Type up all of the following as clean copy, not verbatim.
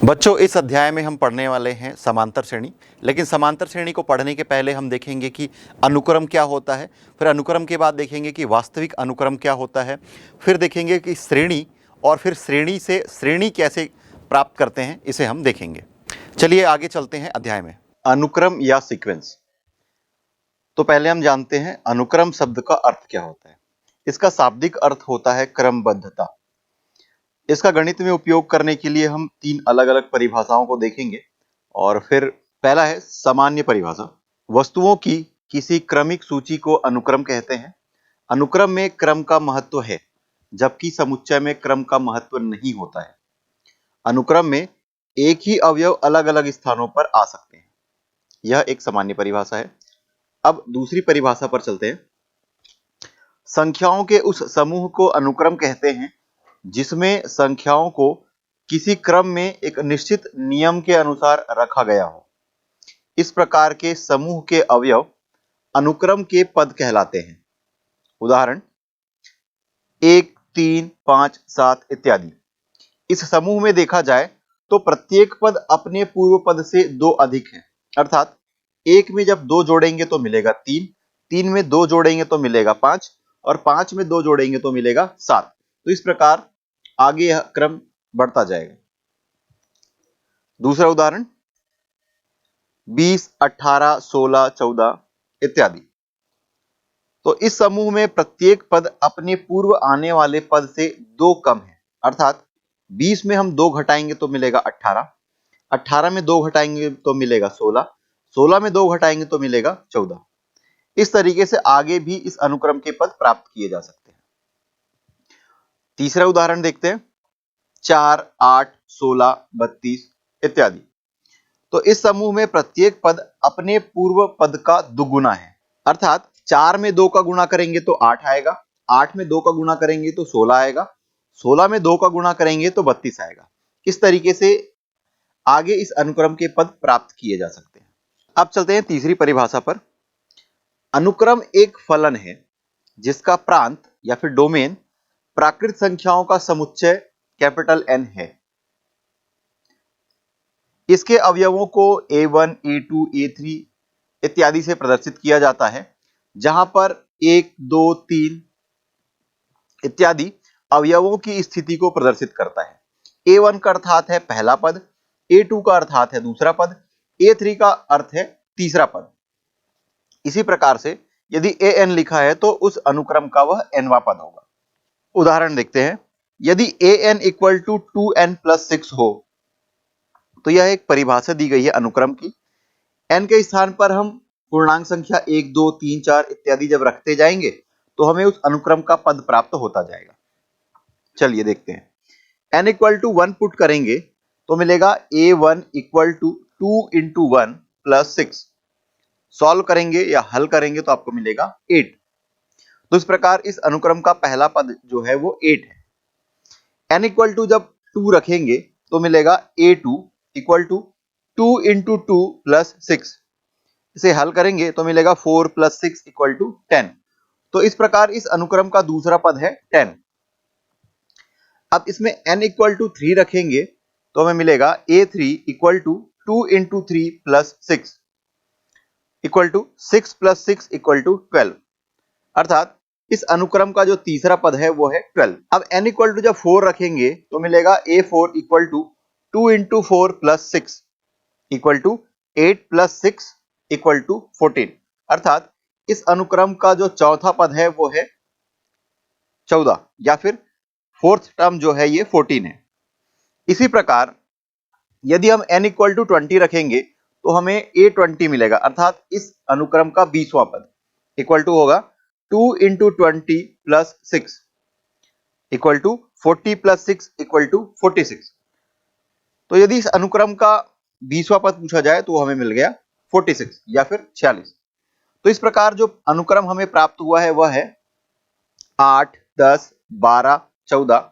बच्चों, इस अध्याय में हम पढ़ने वाले हैं समांतर श्रेणी। लेकिन समांतर श्रेणी को पढ़ने के पहले हम देखेंगे कि अनुक्रम क्या होता है, फिर अनुक्रम के बाद देखेंगे कि वास्तविक अनुक्रम क्या होता है, फिर देखेंगे कि श्रेणी, और फिर श्रेणी से श्रेणी कैसे प्राप्त करते हैं, इसे हम देखेंगे। चलिए आगे चलते हैं अध्याय में। अनुक्रम या सीक्वेंस। तो पहले हम जानते हैं अनुक्रम शब्द का अर्थ क्या होता है। इसका शाब्दिक अर्थ होता है क्रमबद्धता। इसका गणित में उपयोग करने के लिए हम तीन अलग अलग परिभाषाओं को देखेंगे। और फिर पहला है सामान्य परिभाषा। वस्तुओं की किसी क्रमिक सूची को अनुक्रम कहते हैं। अनुक्रम में क्रम का महत्व है, जबकि समुच्चय में क्रम का महत्व नहीं होता है। अनुक्रम में एक ही अवयव अलग अलग स्थानों पर आ सकते हैं। यह एक सामान्य परिभाषा है। अब दूसरी परिभाषा पर चलते हैं। संख्याओं के उस समूह को अनुक्रम कहते हैं जिसमें संख्याओं को किसी क्रम में एक निश्चित नियम के अनुसार रखा गया हो। इस प्रकार के समूह के अवयव अनुक्रम के पद कहलाते हैं। उदाहरण 1, 3, 5, 7 इत्यादि। इस समूह में देखा जाए तो प्रत्येक पद अपने पूर्व पद से दो अधिक है। अर्थात 1 में जब 2 जोड़ेंगे तो मिलेगा 3, 3 में 2 जोड़ेंगे तो मिलेगा 5, और 5 में 2 जोड़ेंगे तो मिलेगा 7। तो इस प्रकार आगे यह क्रम बढ़ता जाएगा। दूसरा उदाहरण 20, 18, 16, 14 इत्यादि। तो इस समूह में प्रत्येक पद अपने पूर्व आने वाले पद से दो कम है। अर्थात 20 में हम 2 घटाएंगे तो मिलेगा 18, 18 में 2 घटाएंगे तो मिलेगा 16, 16 में 2 घटाएंगे तो मिलेगा 14। इस तरीके से आगे भी इस अनुक्रम के पद प्राप्त किए जा सकते हैं। तीसरा उदाहरण देखते हैं 4, 8, 16, 32 इत्यादि। तो इस समूह में प्रत्येक पद अपने पूर्व पद का दुगुना है। अर्थात 4 में 2 का गुणा करेंगे तो 8 आएगा, 8 में 2 का गुणा करेंगे तो 16 आएगा, 16 में 2 का गुणा करेंगे तो 32 आएगा। इस तरीके से आगे इस अनुक्रम के पद प्राप्त किए जा सकते हैं। अब चलते हैं तीसरी परिभाषा पर। अनुक्रम एक फलन है जिसका प्रांत या फिर डोमेन प्राकृत संख्याओं का समुच्चय कैपिटल N है। इसके अवयवों को A1, A2, A3 इत्यादि से प्रदर्शित किया जाता है, जहां पर 1, 2, 3 इत्यादि अवयवों की स्थिति को प्रदर्शित करता है। A1 का अर्थात है पहला पद, A2 का अर्थात है दूसरा पद, A3 का अर्थ है तीसरा पद। इसी प्रकार से यदि AN लिखा है तो उस अनुक्रम का वह nवां पद होगा। उदाहरण देखते हैं। यदि AN equal to 2n plus 6 हो तो यह एक परिभाषा दी गई है अनुक्रम की। n के स्थान पर हम पूर्णांक संख्या 1, 2, 3, 4 इत्यादि जब रखते जाएंगे तो हमें उस अनुक्रम का पद प्राप्त होता जाएगा। चलिए देखते हैं। n इक्वल टू 1 पुट करेंगे तो मिलेगा A1 equal to 2 into 1 plus 6। Solve करेंगे या हल करेंगे तो आपको मिलेगा 8। तो इस प्रकार इस अनुक्रम का पहला पद जो है वो 8 है। n इक्वल टू जब 2 रखेंगे तो मिलेगा A2 equal to 2 into 2 plus 6। इसे हल करेंगे तो मिलेगा 4 प्लस 6 इक्वल टू 10। तो इस प्रकार इस अनुक्रम का दूसरा पद है 10। अब इसमें n इक्वल टू 3 रखेंगे तो हमें मिलेगा A3 equal to 2 into 3 plus 6 equal to 6 plus 6 equal to 12। अर्थात इस अनुक्रम का जो तीसरा पद है वो है 12। अब n इक्वल टू जब 4 रखेंगे तो मिलेगा A4 equal to 2 into 4 plus 6 equal to 8 plus 6 equal to 14। अर्थात इस अनुक्रम का जो चौथा पद है वो है 14, या फिर फोर्थ टर्म जो है ये 14 है। इसी प्रकार यदि हम n इक्वल टू 20 रखेंगे तो हमें A20 मिलेगा। अर्थात इस अनुक्रम का 20वां पद इक्वल टू होगा 2 into 20 plus 6 equal to 40 plus 6 equal to 46। तो यदि इस अनुक्रम का 20वां पद पूछा जाए तो हमें मिल गया 46 या फिर 46। तो इस प्रकार जो अनुक्रम हमें प्राप्त हुआ है वह है 8, 10, 12, 14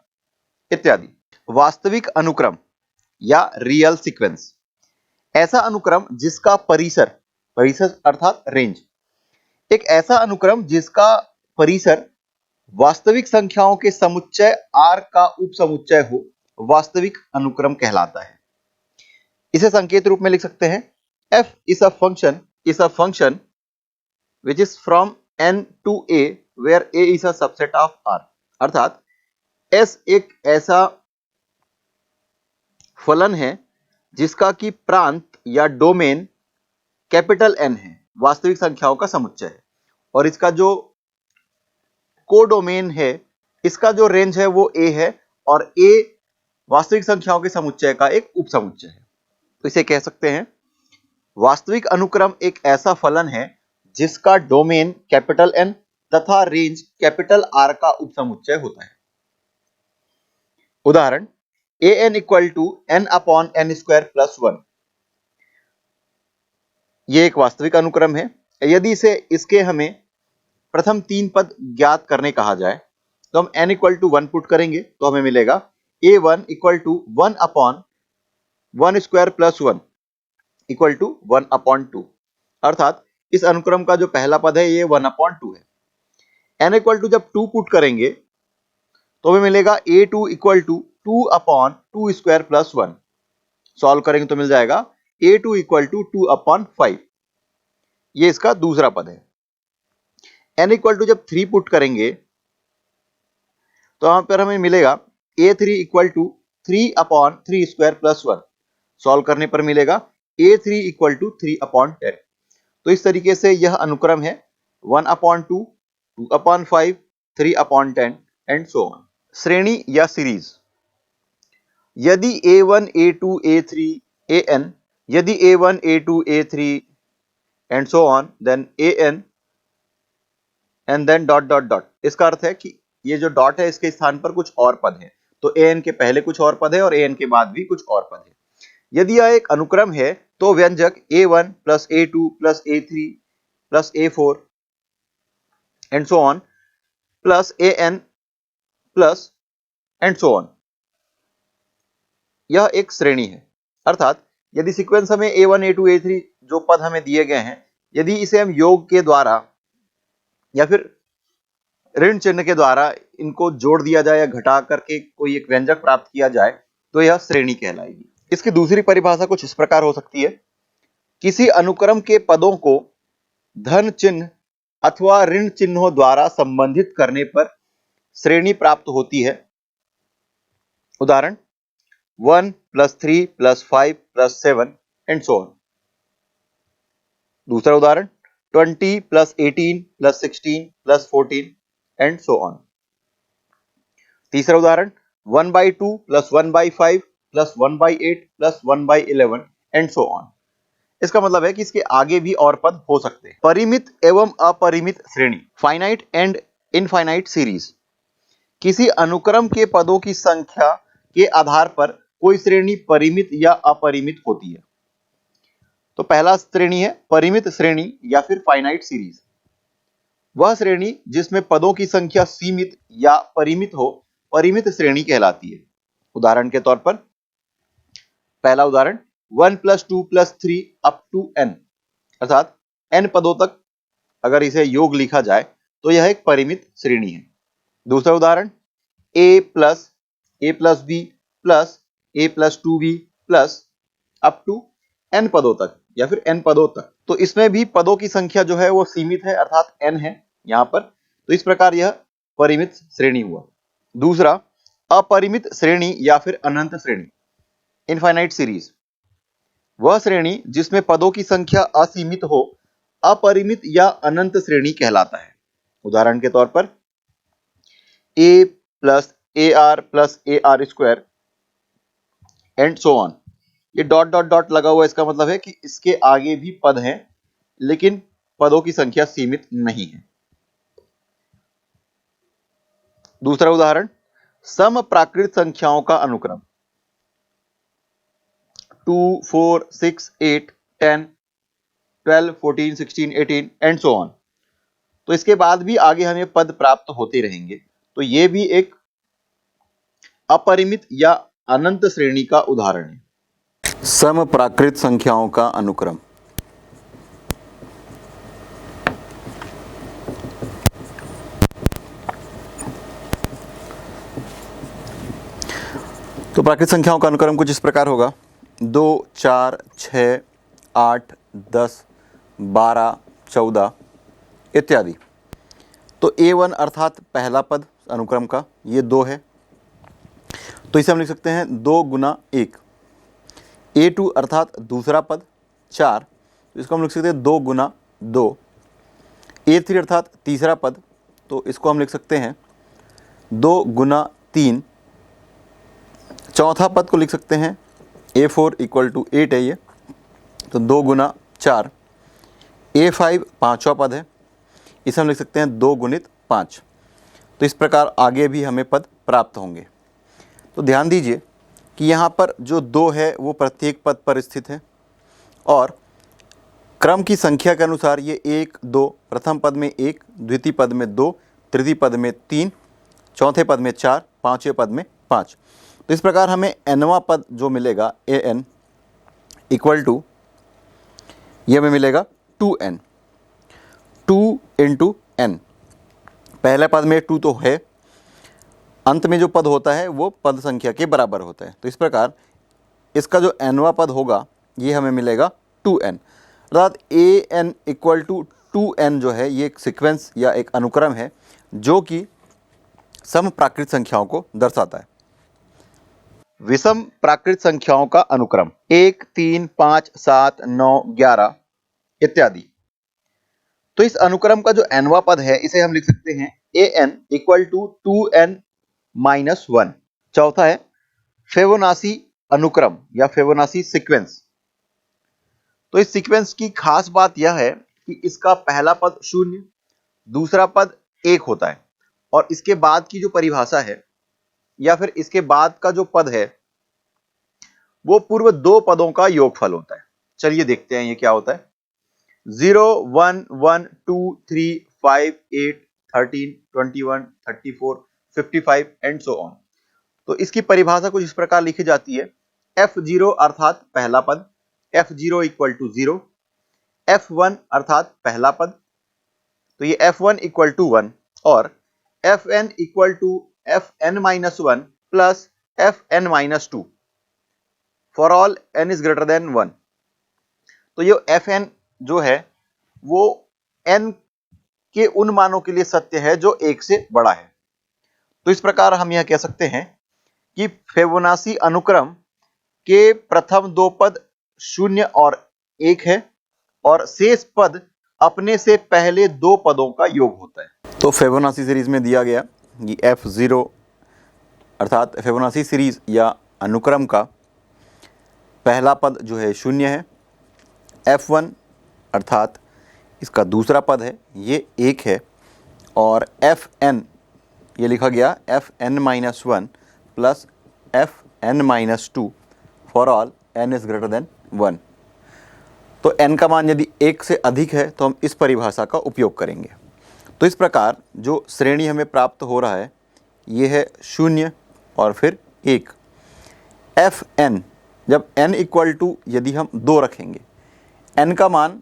इत्यादि। वास्तविक अनुक्रम या रियल सीक्वेंस ऐसा अनुक्रम जिसका परिसर, परिसर अर्थात रेंज, एक ऐसा अनुक्रम जिसका परिसर वास्तविक संख्याओं के समुच्चय R का उपसमुच्चय हो, वास्तविक अनुक्रम कहलाता है। इसे संकेत रूप में लिख सकते हैं f is a function which is from n to a where a is a subset of r। अर्थात s एक ऐसा फलन है जिसका कि प्रांत या डोमेन कैपिटल N है, वास्तविक संख्याओं का समुच्चय है, और इसका जो कोडोमेन है, इसका जो रेंज है वो a है, और a वास्तविक संख्याओं के समुच्चय का एक उपसमुच्चय है। तो इसे कह सकते हैं वास्तविक अनुक्रम एक ऐसा फलन है जिसका डोमेन कैपिटल N तथा रेंज कैपिटल R का उपसमुच्चय होता है। उदाहरण an equal to n upon n square plus 1, यह एक वास्तविक अनुक्रम है। यदि इसके हमें प्रथम 3 पद ज्ञात करने कहा जाए तो हम n इक्वल टू 1 पुट करेंगे तो हमें मिलेगा a1 equal to 1 upon 1 square plus 1 equal to 1 upon 2। अर्थात इस अनुक्रम का जो पहला पद है ये 1 अपॉन 2 है। n इक्वल टू जब 2 पुट करेंगे तो हमें मिलेगा a2 equal to 2 upon 2 square plus 1। Solve करेंगे तो मिल जाएगा a2 इक्वल टू 2 अपॉन 5, ये इसका दूसरा पद है। n इक्वल टू जब 3 पुट करेंगे तो यहां पर हमें मिलेगा a3 equal to 3 upon 3 square plus 1। Solve करने पर मिलेगा a3 इक्वल टू 3 अपॉन 10। तो इस तरीके से यह अनुक्रम है 1 upon 2, 2 upon 5, 3 upon 10 and so on. श्रेणी या सीरीज, यदि a1 a2 a3 an, यदि a1 a2 a3 and so on, then an and then dot dot dot. इसका अर्थ है कि ये जो डॉट है इसके स्थान पर कुछ और पद है, तो an के पहले कुछ और पद है और an के बाद भी कुछ और पद है। यदि यह एक अनुक्रम है तो व्यंजक a1 plus a2 plus a3 plus a4 and so on plus an plus and so on, यह एक श्रेणी है। अर्थात यदि सीक्वेंस हमें a1 a2 a3 जो पद हमें दिए गए हैं, यदि इसे हम योग के द्वारा या फिर ऋण चिन्ह के द्वारा इनको जोड़ दिया जाए या घटा करके कोई एक व्यंजक प्राप्त किया जाए तो यह श्रेणी कहलाएगी। इसकी दूसरी परिभाषा कुछ इस प्रकार हो सकती है, किसी अनुक्रम के पदों को धन चिन्ह अथवा ऋण चिन्हों द्वारा संबंधित करने पर श्रेणी प्राप्त होती है। उदाहरण 1 plus 3 plus 5 plus 7 and so on. दूसरा उदाहरण 20 plus 18 plus 16 plus 14 and so on. तीसरा उदाहरण 1/2 plus 1/5 plus 1/8 plus 1/11 and so on. इसका मतलब है कि इसके आगे भी और पद हो सकते हैं। परिमित एवं अपरिमित श्रेणी, फाइनाइट एंड इनफाइनाइट सीरीज, किसी अनुक्रम के पदों की संख्या के आधार पर कोई श्रेणी परिमित या अपरिमित होती है। तो पहला श्रेणी है परिमित श्रेणी या फिर फाइनाइट सीरीज, वह श्रेणी जिसमें पदों की संख्या सीमित या परिमित हो परिमित श्रेणी कहलाती है। उदाहरण के तौर पर पहला उदाहरण 1 plus 2 plus 3 up to n, अर्थात n पदों तक अगर इसे योग लिखा जाए तो यह एक परिमित श्रेणी है। दूसरा उदाहरण a plus b plus a plus 2b plus up to n पदों तक या फिर n पदों तक, तो इसमें भी पदों की संख्या जो है वो सीमित है, अर्थात n है यहां पर। तो इस प्रकार यह परिमित श्रेणी हुआ। दूसरा अपरिमित श्रेणी या फिर अनंत श्रेणी, इनफाइनाइट सीरीज, वह श्रेणी जिसमें पदों की संख्या असीमित हो अपरिमित या अनंत श्रेणी कहलाता है। उदाहरण के तौर पर a plus A R square and so on. ये डॉट डॉट डॉट लगा हुआ, इसका मतलब है कि इसके आगे भी पद हैं लेकिन पदों की संख्या सीमित नहीं है। दूसरा उदाहरण सम प्राकृत संख्याओं का अनुक्रम 2 4 6 8 10 12 14 16 18 एंड सो ऑन। तो इसके बाद भी आगे हमें पद प्राप्त होते रहेंगे, तो यह भी एक अपरिमित या अनंत श्रेणी का उदाहरण है। सम प्राकृत संख्याओं का अनुक्रम, तो प्राकृत संख्याओं का अनुक्रम कुछ इस प्रकार होगा 2, 4, 6, 8, 10, 12, 14 इत्यादि। तो A1 अर्थात पहला पद अनुक्रम का ये 2 है, तो इसे हम लिख सकते हैं 2 गुना 1। A2 अर्थात दूसरा पद 4, तो इसको हम लिख सकते हैं 2 गुना 2। A3 अर्थात तीसरा पद, तो इसको हम लिख सकते हैं 2 गुना 3। चौथा पद को लिख सकते हैं A4 इक्वल टू 8 है ये, तो 2 गुना 4। A5 पाँचवा पद है, इसे हम लिख सकते हैं 2 गुणित 5। तो इस प्रकार आगे भी हमें पद प्राप्त होंगे। तो ध्यान दीजिए कि यहाँ पर जो 2 है वो प्रत्येक पद पर स्थित है और क्रम की संख्या के अनुसार ये 1, 2, प्रथम पद में 1, द्वितीय पद में 2, तृतीय पद में 3, चौथे पद में 4, पाँचवें पद में 5। तो इस प्रकार हमें nवां पद जो मिलेगा an इक्वल टू ये हमें मिलेगा 2n। 2 इंटू n, पहले पद में 2 तो है, अंत में जो पद होता है वो पद संख्या के बराबर होता है। तो इस प्रकार इसका जो nवां पद होगा ये हमें मिलेगा 2n, अर्थात an इक्वल टू 2n जो है ये एक सीक्वेंस या एक अनुक्रम है जो कि सम प्राकृत संख्याओं को दर्शाता है। विषम प्राकृत संख्याओं का अनुक्रम 1, 3, 5, 7, 9, 11 इत्यादि। तो इस अनुक्रम का जो nवां पद है इसे हम लिख सकते हैं an equal to 2n minus 1। चौथा है फिबोनाची अनुक्रम या फिबोनाची सीक्वेंस। तो इस सीक्वेंस की खास बात यह है कि इसका पहला पद 0, दूसरा पद 1 होता है और इसके बाद की जो परिभाषा है या फिर इसके बाद का जो पद है वो पूर्व 2 पदों का योगफल होता है। चलिए देखते हैं ये क्या होता है। 0, 1, 1, 2, 3, 5, 8, 13, 21, 34, 55 एंड सो ऑन। तो इसकी परिभाषा कुछ इस प्रकार लिखी जाती है। F0 अर्थात पहला पद, F0 इक्वल टू 0। F1 अर्थात पहला पद, तो ये F1 इक्वल टू 1 और Fn equal to Fn minus 1 plus Fn minus 2 for all n is greater than 1। तो ये Fn जो है वो n के उन मानों के लिए सत्य है जो 1 से बड़ा है। तो इस प्रकार हम यह कह सकते हैं कि फिबोनाची अनुक्रम के प्रथम 2 पद 0 और 1 है और शेष पद अपने से पहले 2 पदों का योग होता है। तो फिबोनाची सीरीज में दिया गया कि F0 अर्थात फिबोनाची सीरीज या अनुक्रम का पहला पद जो है 0 है, F1 अर्थात इसका दूसरा पद है ये 1 है और Fn ये लिखा गया Fn minus 1 plus Fn minus 2 for all n is greater than 1। तो n का मान यदि 1 से अधिक है तो हम इस परिभाषा का उपयोग करेंगे। तो इस प्रकार जो श्रेणी हमें प्राप्त हो रहा है ये है 0 और फिर 1। Fn जब n इक्वल टू यदि हम 2 रखेंगे, n का मान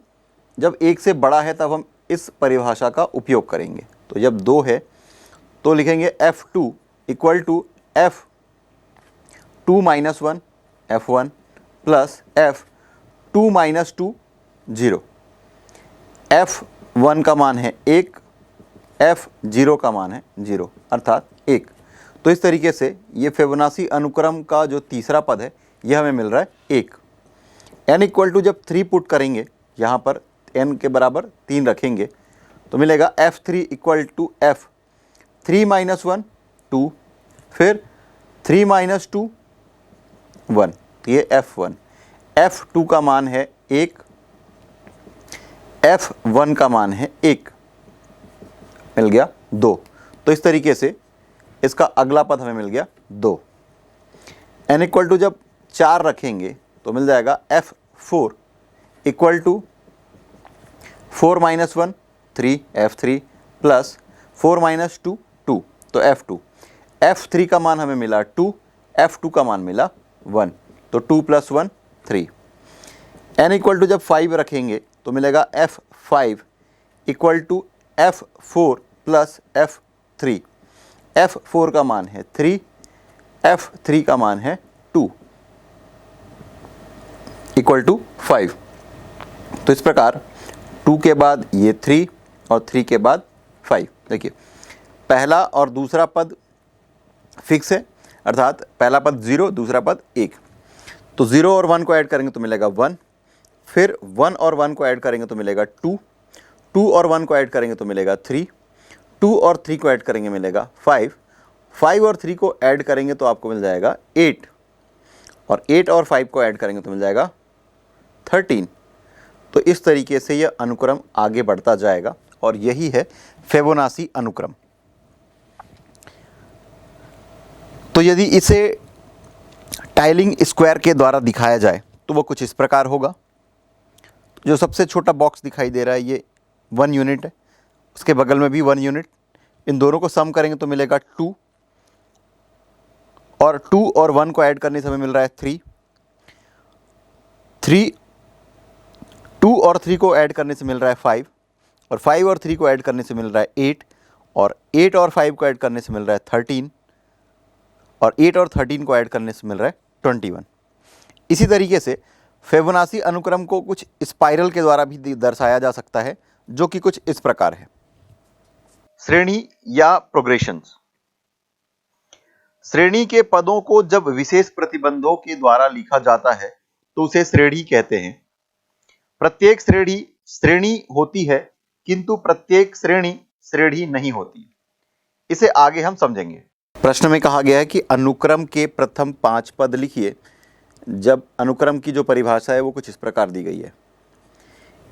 जब 1 से बड़ा है तब हम इस परिभाषा का उपयोग करेंगे। तो जब 2 है तो लिखेंगे F2 equal to F2 minus 1 F1 plus F2 minus 2 0। F1 का मान है 1, F0 का मान है 0 अर्थात 1। तो इस तरीके से ये फिबोनाची अनुक्रम का जो तीसरा पद है यह हमें मिल रहा है 1। n इक्वल टू जब 3 पुट करेंगे, यहाँ पर n के बराबर 3 रखेंगे तो मिलेगा F3 equal to F3 minus 1 2, फिर 3 माइनस 2 1, तो ये F1। F2 का मान है 1, F1 का मान है 1, मिल गया 2। तो इस तरीके से इसका अगला पद हमें मिल गया 2। n इक्वल टू जब 4 रखेंगे तो मिल जाएगा F4 equal to 4 minus 1 3 F3 plus 4 minus 2 2, तो F2। F3 का मान हमें मिला 2, F2 का मान मिला 1, तो 2 प्लस 1 3। n इक्वल टू जब 5 रखेंगे तो मिलेगा F5 equal to F4 plus F3। F4 का मान है 3, F3 का मान है 2। Equal to 5। तो इस प्रकार 2 के बाद ये 3 और 3 के बाद 5। देखिए पहला और दूसरा पद फिक्स है, अर्थात पहला पद 0, दूसरा पद 1। तो 0 और 1 को ऐड करेंगे तो मिलेगा 1, फिर 1 और 1 को ऐड करेंगे तो मिलेगा 2, 2 और 1 को ऐड करेंगे तो मिलेगा 3, 2 और 3 को ऐड करेंगे मिलेगा 5, 5 और 3 को ऐड करेंगे तो आपको मिल जाएगा 8, और 8 और 5 को ऐड करेंगे तो मिल जाएगा 13। तो इस तरीके से यह अनुक्रम आगे बढ़ता जाएगा और यही है फिबोनाची अनुक्रम। तो यदि इसे टाइलिंग स्क्वायर के द्वारा दिखाया जाए तो वो कुछ इस प्रकार होगा। जो सबसे छोटा बॉक्स दिखाई दे रहा है ये 1 यूनिट है, उसके बगल में भी 1 यूनिट, इन दोनों को सम करेंगे तो मिलेगा 2, और 2 और 1 को ऐड करने से हमें मिल रहा है 3, 2 और 3 को ऐड करने से मिल रहा है 5, और 5 और 3 को ऐड करने से मिल रहा है 8, और 8 और 5 को ऐड करने से मिल रहा है 13, और 8 और 13 को ऐड करने से मिल रहा है 21। इसी तरीके से फिबोनाची अनुक्रम को कुछ स्पाइरल के द्वारा भी दर्शाया जा सकता है, जो कि कुछ इस प्रकार है। श्रेणी या प्रोग्रेशंस। श्रेणी के पदों को जब विशेष प्रतिबंधों के द्वारा लिखा जाता है तो उसे श्रेणी कहते हैं। प्रत्येक श्रेणी श्रेणी होती है, किंतु प्रत्येक श्रेणी श्रेणी नहीं होती। इसे आगे हम समझेंगे। प्रश्न में कहा गया है कि अनुक्रम के प्रथम 5 पद लिखिए। जब अनुक्रम की जो परिभाषा है वो कुछ इस प्रकार दी गई है।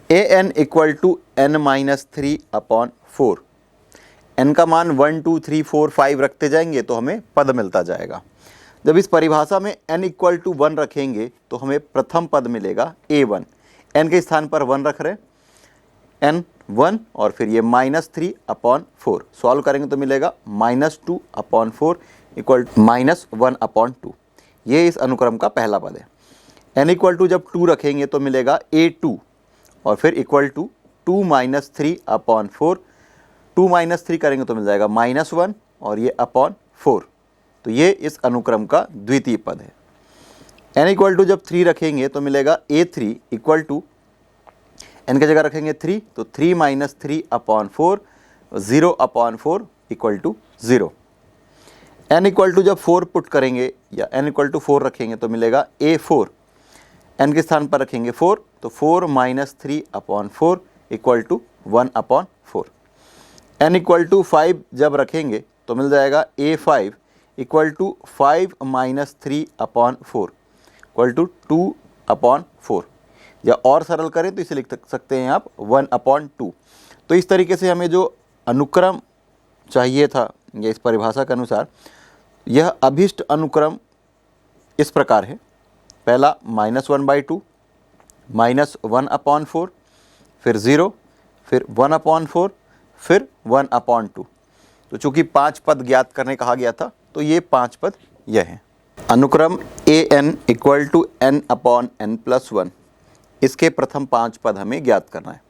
an equal to n-3/4। n का मान 1 2 3 4 5 रखते जाएंगे तो हमें पद मिलता जाएगा। जब इस परिभाषा में n इक्वल टू 1 रखेंगे तो हमें प्रथम पद मिलेगा a1। n के स्थान पर 1 रख रहे n 1, और फिर ये -3/4। सॉल्व करेंगे तो मिलेगा -2/4 इक्वल -1/2। ये इस अनुक्रम का पहला पद है। n इक्वल टू जब 2 रखेंगे तो मिलेगा a2, और फिर इक्वल टू 2 - 3/4। 2 - 3 करेंगे तो मिल जाएगा -1, और ये अपॉन 4। तो ये इस अनुक्रम का द्वितीय पद है। n इक्वल टू जब 3 रखेंगे तो मिलेगा a3 इक्वल टू, n की जगह रखेंगे 3 तो 3 - 3/4, 0/4 equal to 0। n equal to जब 4 पुट करेंगे या n इक्वल टू 4 रखेंगे तो मिलेगा a4। n के स्थान पर रखेंगे 4 तो 4 - 3/4 equal to 1/4। n equal to 5 जब रखेंगे तो मिल जाएगा a5 equal to 5 - 3/4 equal to 2/4, या और सरल करें तो इसे लिख सकते हैं आप 1/2। तो इस तरीके से हमें जो अनुक्रम चाहिए था या इस परिभाषा के अनुसार यह अभिष्ट अनुक्रम इस प्रकार है। पहला -1/2, -1/4, फिर 0, फिर 1/4, फिर 1/2। तो चूंकि 5 पद ज्ञात करने कहा गया था तो ये 5 पद यह हैं। अनुक्रम an इक्वल टू n/n+1, इसके प्रथम 5 पद हमें ज्ञात करना है।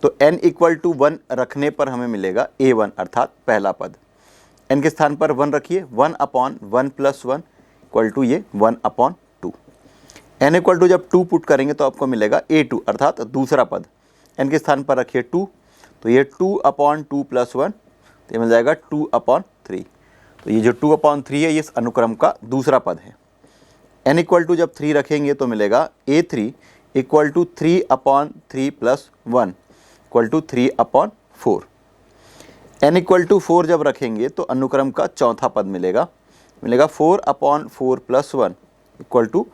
तो n इक्वल टू 1 रखने पर हमें मिलेगा a1 अर्थात पहला पद। n के स्थान पर 1 रखिए, 1/1+1 इक्वल टू ये 1/2। n इक्वल टू जब 2 पुट करेंगे तो आपको मिलेगा a2 अर्थात दूसरा पद। n के स्थान पर रखिए 2 तो ये 2/2+1 तो ये मिल जाएगा 2/3। तो ये जो 2/3 है ये इस अनुक्रम का दूसरा पद है। n इक्वल टू जब 3 रखेंगे तो मिलेगा a3 equal to 3/3+1 equal to 3/4। n equal to 4 जब रखेंगे तो अनुक्रम का चौथा पद मिलेगा 4/4+1 इक्वल टू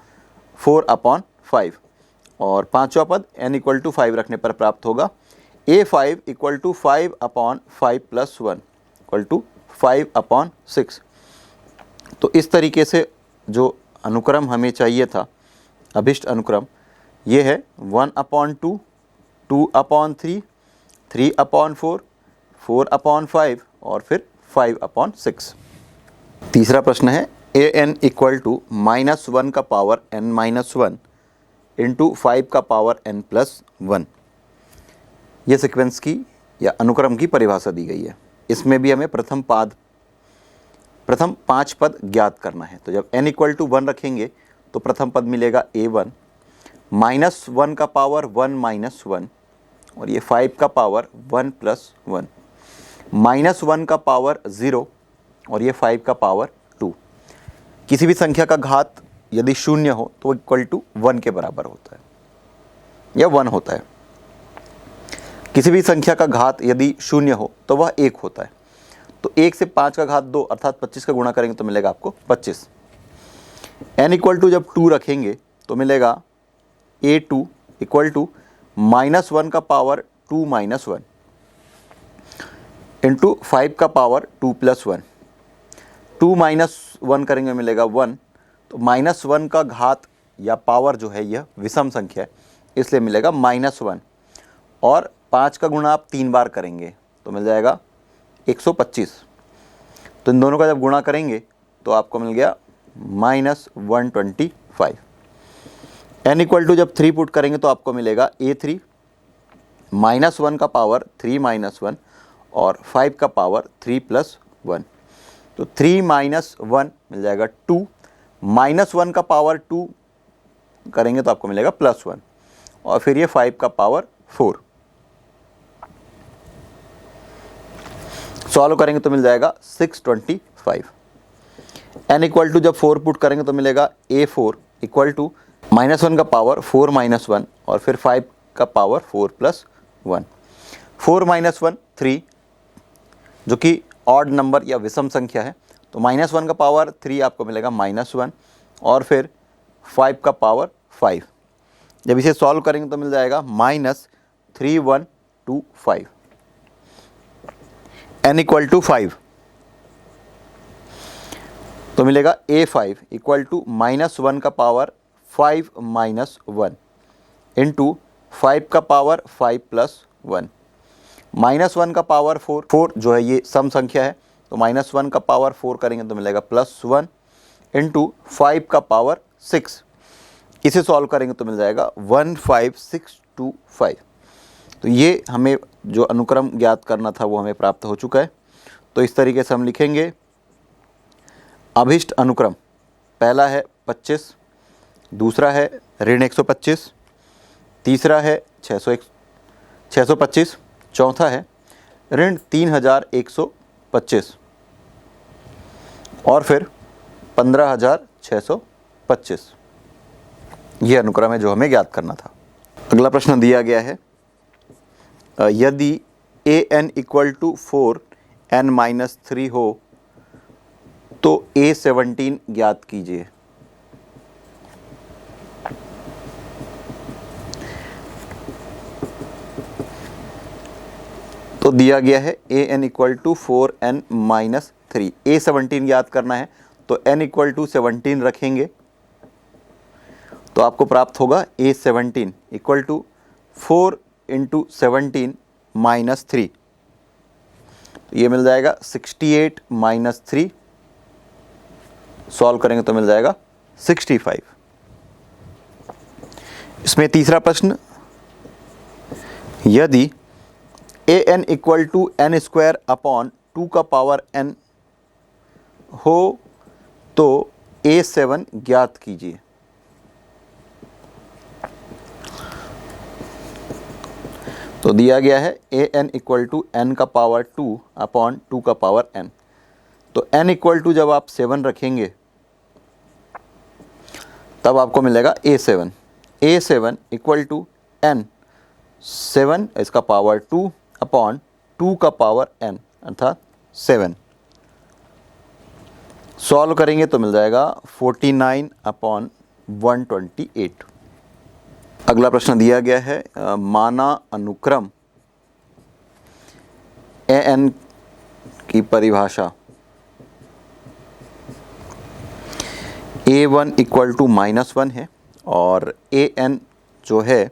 4/5, और पांचवा पद n इक्वल टू 5 रखने पर प्राप्त होगा a5 equal to 5/5+1 equal to 5/6। तो इस तरीके से जो अनुक्रम हमें चाहिए था, अभिष्ट अनुक्रम, ये है 1/2, 2/3, 3/4, 4/5 और फिर 5/6। तीसरा प्रश्न है an इक्वल टू -1 का पावर n-1 इंटू 5 का पावर n+1। ये सीक्वेंस की या अनुक्रम की परिभाषा दी गई है। इसमें भी हमें प्रथम 5 पद ज्ञात करना है। तो जब n इक्वल टू 1 रखेंगे तो प्रथम पद मिलेगा a1, -1 का पावर 1 - 1 और ये 5 का पावर 1 + 1, -1 का पावर 0 और ये 5 का पावर 2। किसी भी संख्या का घात यदि शून्य हो तो इक्वल टू 1 के बराबर होता है या 1 होता है। किसी भी संख्या का घात यदि शून्य हो तो वह 1 होता है। तो 1 से 5 का घात 2 अर्थात 25 का गुणा करेंगे तो मिलेगा आपको 25। n इक्वल टू जब 2 रखेंगे तो मिलेगा a2 इक्वल टू -1 का पावर 2 - 1 इंटू 5 का पावर 2 + 1। 2 - 1 करेंगे मिलेगा 1। तो -1 का घात या पावर जो है यह विषम संख्या है, इसलिए मिलेगा -1 और 5 का गुणा आप 3 बार करेंगे तो मिल जाएगा 125। तो इन दोनों का जब गुणा करेंगे तो आपको मिल गया -125। n इक्वल टू जब 3 पुट करेंगे तो आपको मिलेगा a3 -1 का पावर 3 - 1 और 5 का पावर 3 + 1। तो 3 - 1 मिल जाएगा 2, -1 का पावर 2 करेंगे तो आपको मिलेगा +1 और फिर ये 5 का पावर 4। सॉल्व करेंगे तो मिल जाएगा 625। n इक्वल टू जब 4 पुट करेंगे तो मिलेगा a4 इक्वल टू -1 का पावर 4 - 1 और फिर 5 का पावर 4 + 1। 4 - 1 3, जो कि ऑड नंबर या विषम संख्या है, तो -1 का पावर 3 आपको मिलेगा -1 और फिर 5 का पावर 5। जब इसे सॉल्व करेंगे तो मिल जाएगा -3125। n इक्वल टू 5 तो मिलेगा a5 इक्वल टू -1 का पावर 5 - 1 इंटू 5 का पावर 5 + 1। -1 का पावर 4 जो है ये सम संख्या है, तो -1 का पावर 4 करेंगे तो मिलेगा +1 इंटू 5 का पावर 6। इसे सॉल्व करेंगे तो मिल जाएगा 15625। तो ये हमें जो अनुक्रम ज्ञात करना था वो हमें प्राप्त हो चुका है। तो इस तरीके से हम लिखेंगे अभिष्ट अनुक्रम। पहला है 25, दूसरा है -125, तीसरा है 625, चौथा है -3125 और फिर 15625। यह अनुक्रम है जो हमें ज्ञात करना था। अगला प्रश्न दिया गया है, यदि an इक्वल टू 4n - 3 हो तो a17 ज्ञात कीजिए। तो दिया गया है an equal to 4n - 3, a17 ज्ञात करना है तो n इक्वल टू 17 रखेंगे तो आपको प्राप्त होगा a17 इक्वल टू 4 × 17 - 3। तो ये मिल जाएगा 68 - 3। सॉल्व करेंगे तो मिल जाएगा 65। इसमें तीसरा प्रश्न, यदि an equal to n² upon 2 का पावर n हो तो a7 ज्ञात कीजिए। तो दिया गया है an इक्वल टू n का पावर 2 अपॉन 2 का पावर n। तो n इक्वल टू जब आप 7 रखेंगे तब आपको मिलेगा a7। a7 equal to n, 7 इसका पावर 2 अपॉन 2 का पावर n अर्थात 7। सॉल्व करेंगे तो मिल जाएगा 49/128। अगला प्रश्न दिया गया है, माना अनुक्रम an की परिभाषा a1 इक्वल टू -1 है और an जो है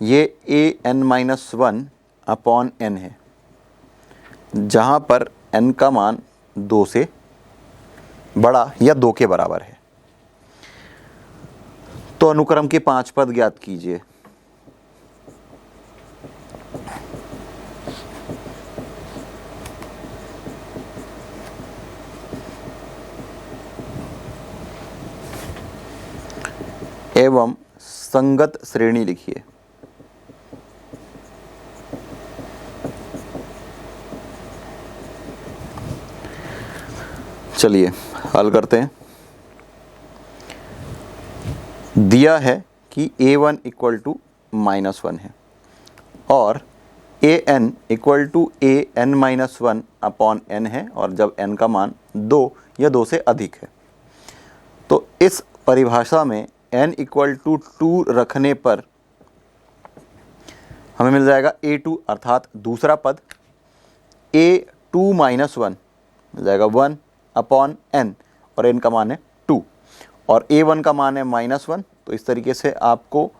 ये an-1 अपॉन n है, जहाँ पर n का मान 2 से बड़ा या 2 के बराबर है। तो अनुक्रम के 5 पद ज्ञात कीजिए। एवं संगत श्रेणी लिखिए। चलिए हल करते हैं। दिया है कि a1 इक्वल टू -1 है और an equal to an-1 upon n है, और जब n का मान 2 या 2 से अधिक है तो इस परिभाषा में n इक्वल टू 2 रखने पर हमें मिल जाएगा a2 अर्थात दूसरा पद, a2 -1 मिल जाएगा 1 अपॉन n, और n का मान है 2 और a1 का मान है -1। तो इस तरीके से आपको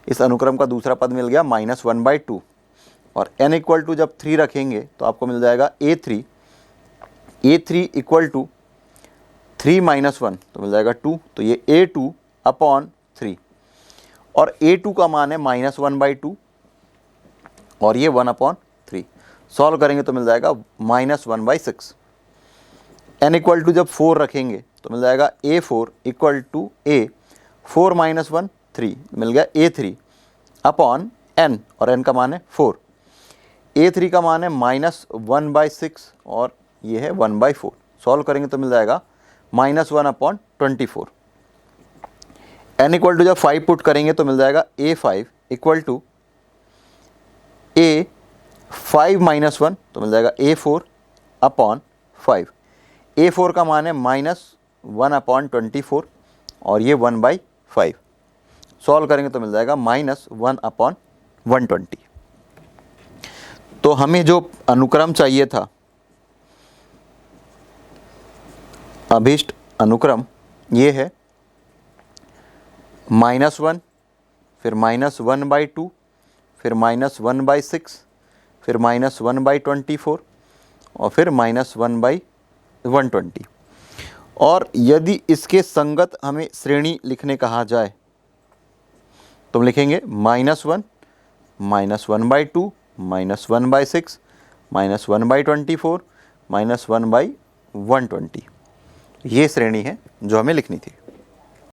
इस अनुक्रम का दूसरा पद मिल गया -1/2, और n इक्वल टू जब 3 रखेंगे तो आपको मिल जाएगा a3 इक्वल टू 3 -1 तो मिल जाएगा 2, तो ये a2 अपॉन 3, और a2 का मान है -1/2 और ये 1/3। सॉल्व करेंगे तो मिल जाएगा -1/6। n इक्वल टू जब 4 रखेंगे तो मिल जाएगा a4 इक्वल टू a 4 -1 3, मिल गया a3 अपॉन n, और n का मान है 4। a3 का मान है -1/6 और ये है 1/4। सॉल्व करेंगे तो मिल जाएगा -1/24। n इक्वल टू जब 5 पुट करेंगे तो मिल जाएगा a5 इक्वल टू a 5 -1 तो मिल जाएगा a4 अपॉन 5। a4 का मान है -1/24 और ये 1/5। सॉल्व करेंगे तो मिल जाएगा -1/120। तो हमें जो अनुक्रम चाहिए था, अभीष्ट अनुक्रम, ये है -1, फिर -1/2, फिर -1/6, फिर -1/24 और फिर -1/120। और यदि इसके संगत हमें श्रेणी लिखने कहा जाए तो हम लिखेंगे -1, -1/2, -1/6, -1/24, -1/120। ये श्रेणी है जो हमें लिखनी थी।